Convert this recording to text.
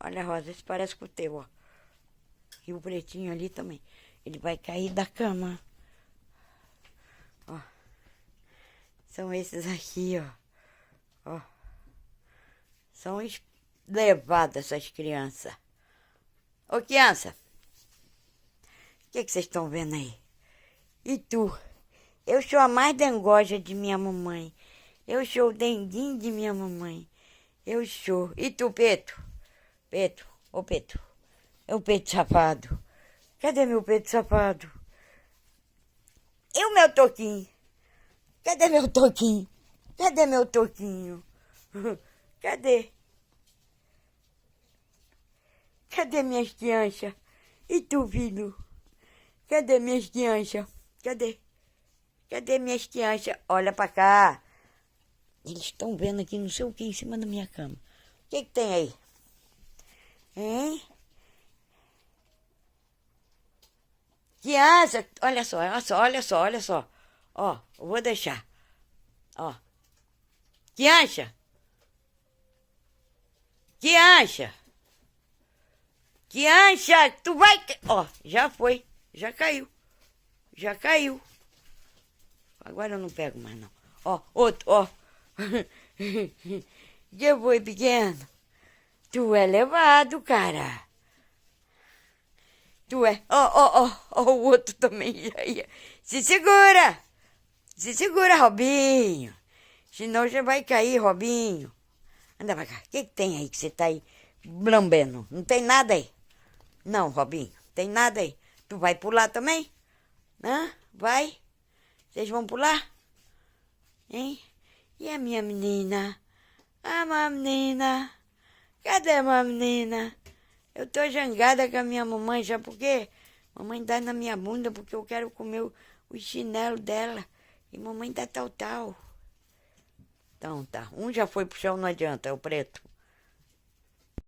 Olha, Rosa, esse parece com o teu, ó. E o pretinho ali também. Ele vai cair da cama. Ó. São esses aqui, ó. Ó. São levadas essas crianças. Ô, criança. O que vocês estão vendo aí? E tu? Eu sou a mais dengoja de minha mamãe. Eu sou o denguinho de minha mamãe. Eu sou. E tu, Peto? Peto, ô Peto. É o Peto safado. Cadê meu Peto safado? E o meu Toquinho? Cadê meu Toquinho? Cadê meu Toquinho? Cadê? Cadê minhas crianças? E tu, filho? Cadê minhas crianças? Cadê? Cadê minhas crianças? Olha pra cá. Eles estão vendo aqui não sei o que em cima da minha cama. O que tem aí? Hein? Criança, olha só, olha só, olha só, olha só. Ó, eu vou deixar. Ó. Criança. Criança. Criança, tu vai... Ó, já foi. Já caiu. Já caiu. Agora eu não pego mais, não. Ó, outro, ó. Que foi, pequeno? Tu é levado, cara. Tu é... Ó, o outro também já ia. Se segura. Se segura, Robinho. Senão já vai cair, Robinho. Anda pra cá. O que tem aí que você tá aí lambendo? Não tem nada aí? Não, Robinho. Tem nada aí. Tu vai pular também? Hã? Vai? Vocês vão pular? Hein? E a minha menina? Ah, minha menina. Cadê a minha menina? Eu tô jangada com a minha mamãe, já porque mamãe dá na minha bunda porque eu quero comer o chinelo dela. E mamãe dá tal. Então tá. Um já foi pro chão, não adianta, é o preto.